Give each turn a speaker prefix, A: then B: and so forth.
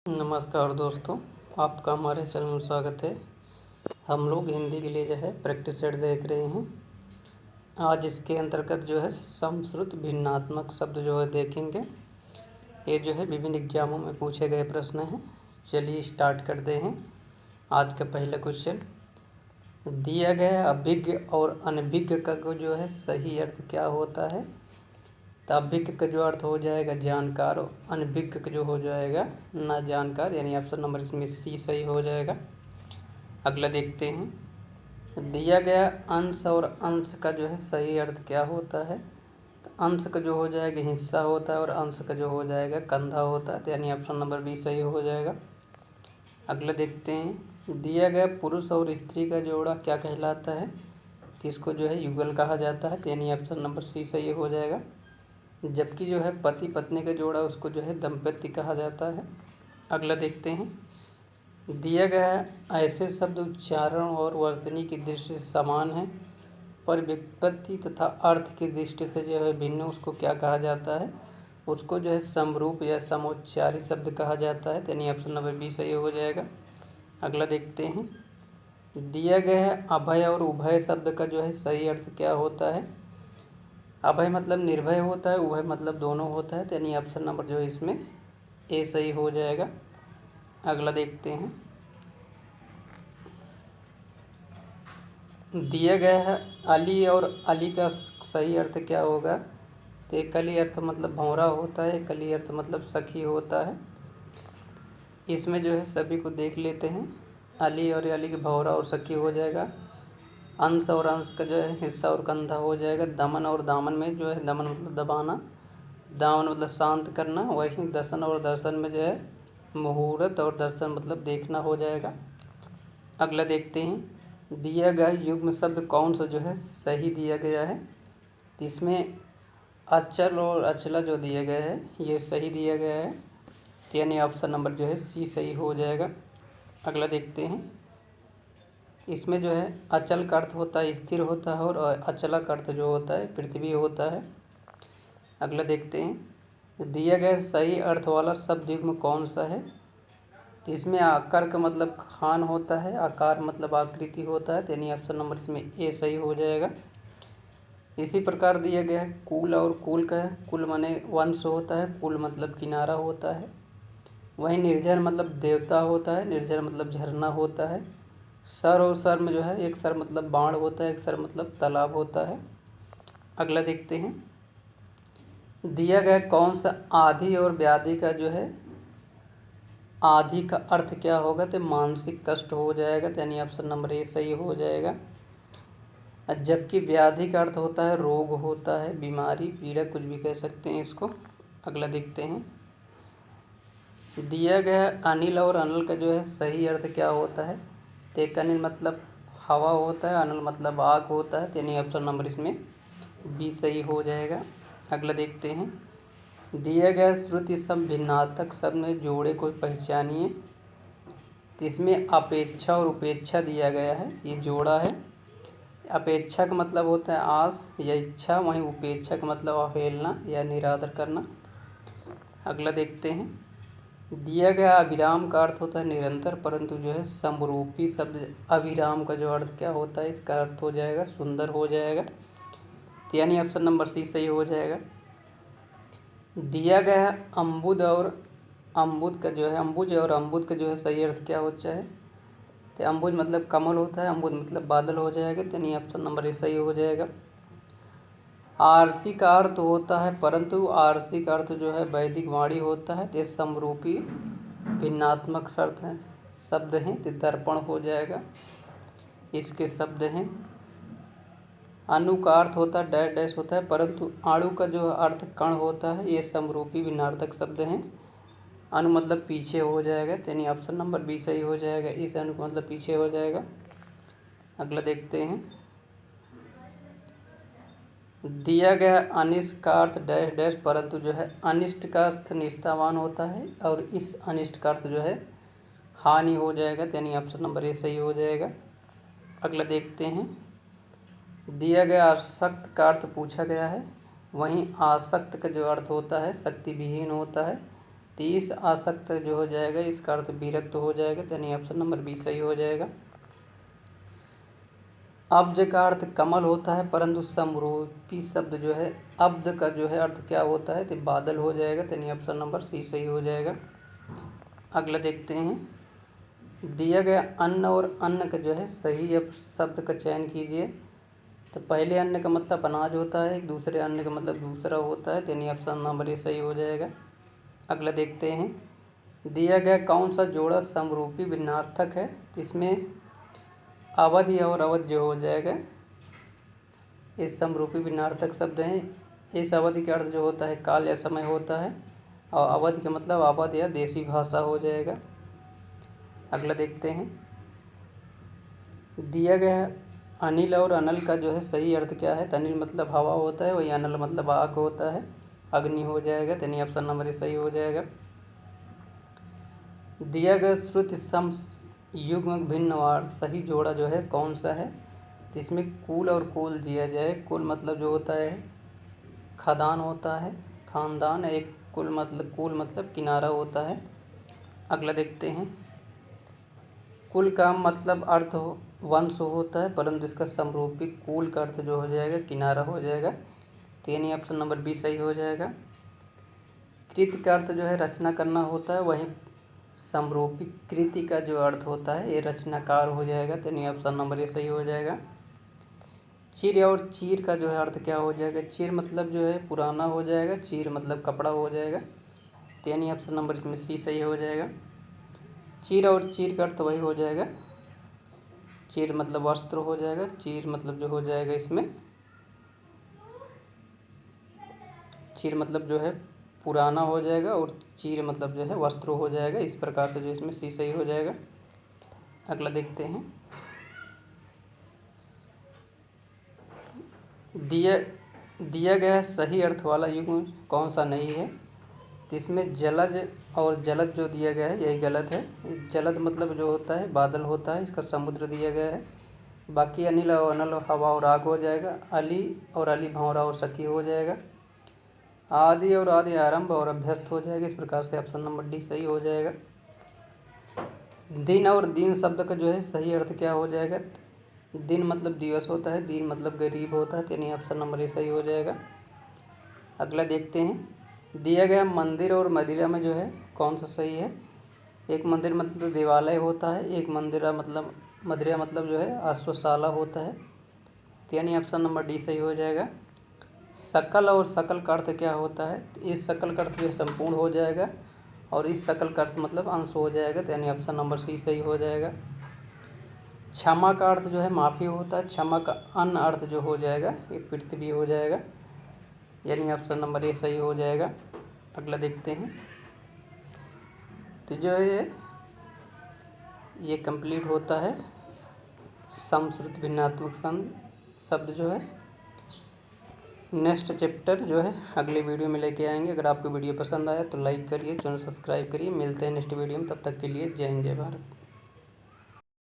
A: नमस्कार दोस्तों, आपका हमारे चैनल में स्वागत है। हम लोग हिंदी के लिए जो है प्रैक्टिस सेट देख रहे हैं। आज इसके अंतर्गत जो है समश्रुत भिन्नात्मक शब्द जो है देखेंगे। ये जो है विभिन्न एग्जामों में पूछे गए प्रश्न हैं। चलिए स्टार्ट करते हैं। आज का पहला क्वेश्चन, दिया गया अभिज्ञ और अनभिज्ञ का जो है सही अर्थ क्या होता है। तो अभिज्ञ का जो अर्थ हो जाएगा जानकार और अनभिज्ञ का जो हो जाएगा ना जानकार, यानी ऑप्शन नंबर इसमें सी सही हो जाएगा। अगला देखते हैं, दिया गया अंश और अंश का जो है सही अर्थ क्या होता है। तो अंश का जो हो जाएगा हिस्सा होता है और अंश का जो हो जाएगा कंधा होता है, तो यानी ऑप्शन नंबर बी सही हो जाएगा। अगला देखते हैं, दिया गया पुरुष और स्त्री का जोड़ा क्या कहलाता है। तो इसको जो है युगल कहा जाता है, तो यानी ऑप्शन नंबर सी सही हो जाएगा। जबकि जो है पति पत्नी का जोड़ा उसको जो है दंपत्ति कहा जाता है। अगला देखते हैं, दिया गया ऐसे शब्द उच्चारण और वर्तनी की दृष्टि से समान है पर व्युत्पत्ति तथा अर्थ की दृष्टि से जो है भिन्न, उसको क्या कहा जाता है। उसको जो है समरूप या समोच्चारी शब्द कहा जाता है, यानी ऑप्शन नंबर बी सही हो जाएगा। अगला देखते हैं, दिया गया है अभय और उभय शब्द का जो है सही अर्थ क्या होता है। अभय मतलब निर्भय होता है, उभय मतलब दोनों होता है, यानी ऑप्शन नंबर जो है इसमें ए सही हो जाएगा। अगला देखते हैं, दिया गया है अली और अली का सही अर्थ क्या होगा। तो एक अली अर्थ मतलब भंवरा होता है, एक अली अर्थ मतलब सखी होता है। इसमें जो है सभी को देख लेते हैं, अली और अली की भंवरा और सखी हो जाएगा। अंश और अंश का जो है हिस्सा और कंधा हो जाएगा। दमन और दामन में जो है दमन मतलब दबाना, दामन मतलब शांत करना। वहीं दर्शन और दर्शन में जो है मुहूर्त और दर्शन मतलब देखना हो जाएगा। अगला देखते हैं, दिया गया युग्म शब्द कौन सा जो है सही दिया गया है। तो इसमें अचल और अचला जो दिया गया है ये सही दिया गया है, यानी ऑप्शन नंबर जो है सी सही हो जाएगा। अगला देखते हैं, इसमें जो है अचल का अर्थ होता है स्थिर होता है और अचला का अर्थ जो होता है पृथ्वी होता है। अगला देखते हैं, दिया गया सही अर्थ वाला शब्द युग्म कौन सा है। तो इसमें आकार का मतलब खान होता है, आकार मतलब आकृति होता है, यानी ऑप्शन नंबर इसमें ए सही हो जाएगा। इसी प्रकार दिया गया है कुल और कुल का, कुल माने वंश होता है, कुल मतलब किनारा होता है। वहीं निर्झर मतलब देवता होता है, निर्झर मतलब झरना होता है। सर और सर में जो है एक सर मतलब बाण होता है, एक सर मतलब तालाब होता है। अगला देखते हैं, दिया गया कौन सा आधि और व्याधि का जो है आधि का अर्थ क्या होगा। तो मानसिक कष्ट हो जाएगा, यानी ऑप्शन नंबर ए सही हो जाएगा। जबकि व्याधि का अर्थ होता है रोग होता है, बीमारी, पीड़ा, कुछ भी कह सकते हैं इसको। अगला देखते हैं, दिया गया अनिल और अनल का जो है सही अर्थ क्या होता है। तो एक अनिल मतलब हवा होता है, अनल मतलब आग होता है, यानी ऑप्शन नंबर इसमें बी सही हो जाएगा। अगला देखते हैं, दिया गया श्रुति शब्द भिन्नार्थक शब्द में जोड़े को पहचानिए। तो इसमें अपेक्षा और उपेक्षा दिया गया है, ये जोड़ा है। अपेक्षा का मतलब होता है आस या इच्छा, वहीं उपेक्षा का मतलब अवहेलना या निरादर करना। अगला देखते हैं, दिया गया अभिराम का अर्थ होता है निरंतर, परंतु जो है समरूपी शब्द अभिराम का जो अर्थ क्या होता है, इसका अर्थ हो जाएगा सुंदर हो जाएगा, यानी ऑप्शन नंबर सी सही हो जाएगा। दिया गया अम्बुद और अम्बुद का जो है अम्बुज और अम्बुद का जो है सही अर्थ क्या होता है। तो अम्बुज मतलब कमल होता है, अम्बुद मतलब बादल हो जाएगा, यानी ऑप्शन नंबर ए सही हो जाएगा। आरसी का अर्थ होता है, परंतु आरसी का अर्थ जो है वैदिक वाणी होता है, तो समरूपी भिन्नात्मक शब्द हैं, तो दर्पण हो जाएगा इसके शब्द हैं। अनु का अर्थ होता है डैश डैश होता है, परंतु आणु का जो अर्थ कण होता है, ये समरूपी भिन्नार्थक शब्द हैं। अनु मतलब पीछे हो जाएगा, यानी ऑप्शन नंबर बी सही हो जाएगा, इस अनु का मतलब पीछे हो जाएगा। अगला देखते हैं, दिया गया अनिष्ट का अर्थ डैश डैश, परंतु जो है अनिष्ट का अर्थ निष्ठावान होता है और इस अनिष्ट का अर्थ जो है हानि हो जाएगा, यानी ऑप्शन नंबर ए सही हो जाएगा। अगला देखते हैं, दिया गया आसक्त का अर्थ पूछा गया है, वहीं आसक्त का जो अर्थ होता है शक्ति विहीन होता है, 30 आसक्त जो हो जाएगा इसका अर्थ विरक्त हो जाएगा, यानी ऑप्शन नंबर बी सही हो जाएगा। अब्ज का अर्थ कमल होता है, परंतु समरूपी शब्द जो है अब्द का जो है अर्थ क्या होता है, तो बादल हो जाएगा, यानी ऑप्शन नंबर सी सही हो जाएगा। अगला देखते हैं, दिया गया अन्न और अन्न का जो है सही शब्द का चयन कीजिए। तो पहले अन्न का मतलब अनाज होता है, दूसरे अन्न का मतलब दूसरा होता है, यानी ऑप्शन नंबर ए सही हो जाएगा। अगला देखते हैं, दिया गया कौन सा जोड़ा समरूपी भिन्नार्थक है, इसमें अवधि और अवध जो हो जाएगा ये समरूपी भिन्नार्थक शब्द हैं। इस अवधि का अर्थ जो होता है काल या समय होता है, और अवधि का मतलब अवध या देसी भाषा हो जाएगा। अगला देखते हैं, दिया गया अनिल और अनल का जो है सही अर्थ क्या है, तो अनिल मतलब हवा होता है, वही अनल मतलब आग होता है, अग्नि हो जाएगा, यानी ऑप्शन नंबर ए सही हो जाएगा। दिया गया श्रुति सम युग्म भिन्न सही जोड़ा जो है कौन सा है, तो इसमें कुल और कुल दिया जाए। कुल मतलब जो होता है खदान होता है, खानदान, एक कुल मतलब किनारा होता है। अगला देखते हैं, कुल का मतलब अर्थ वंश होता है, परंतु इसका समरूपी कुल का अर्थ जो हो जाएगा किनारा हो जाएगा, तो यानी ऑप्शन नंबर बी सही हो जाएगा। कृति का अर्थ जो है रचना करना होता है, वहीं समरूपी कृति का जो अर्थ होता है ये रचनाकार हो जाएगा, तो यानी ऑप्शन नंबर ए सही हो जाएगा। चिर और चीर का जो है अर्थ क्या हो जाएगा, चिर मतलब जो है पुराना हो जाएगा, चीर मतलब कपड़ा हो जाएगा, तो यानी ऑप्शन नंबर इसमें सी सही हो जाएगा। चीर और चीर का अर्थ वही हो जाएगा, चीर मतलब वस्त्र हो जाएगा, चीर मतलब जो हो जाएगा इसमें चीर मतलब जो है पुराना हो जाएगा, और चीर मतलब जो है वस्त्र हो जाएगा, इस प्रकार से जो इसमें सी सही हो जाएगा। अगला देखते हैं, दिया गया सही अर्थ वाला युग्म कौन सा नहीं है, तो इसमें जलज और जलद जो दिया गया है यही गलत है। जलद मतलब जो होता है बादल होता है, इसका समुद्र दिया गया है। बाकी अनिल और अनल हवा और आग हो जाएगा, अली और अली भंवरा और सखी हो जाएगा। आदि और आदि आरंभ और अभ्यस्त हो जाएगा, इस प्रकार से ऑप्शन नंबर डी सही हो जाएगा। दिन और दीन शब्द का जो है सही अर्थ क्या हो जाएगा, दिन मतलब दिवस होता है, दीन मतलब गरीब होता है, यानी ऑप्शन नंबर ए सही हो जाएगा। अगला देखते हैं, दिया गया मंदिर और मदिरा में जो है कौन सा सही है। एक मंदिर मतलब देवालय होता है, एक मदिरा मतलब जो है अश्वशाला होता है, तो यानी ऑप्शन नंबर डी सही हो जाएगा। सकल और सकल का अर्थ क्या होता है, तो इस सकल का अर्थ जो संपूर्ण हो जाएगा, और इस सकल का अर्थ मतलब अंश हो जाएगा, तो यानी ऑप्शन नंबर सी सही हो जाएगा। क्षमा का अर्थ जो है माफ़ी होता है, क्षमा का अन्य अर्थ जो हो जाएगा ये पृथ्वी हो जाएगा, यानी ऑप्शन नंबर ए सही हो जाएगा। अगला देखते हैं, तो जो है ये कंप्लीट होता है समश्रुत भिन्नात्मक शब्द जो है। नेक्स्ट चैप्टर जो है अगले वीडियो में लेके आएंगे। अगर आपको वीडियो पसंद आया तो लाइक करिए, चैनल सब्सक्राइब करिए। मिलते हैं नेक्स्ट वीडियो में, तब तक के लिए जय हिंद जय भारत।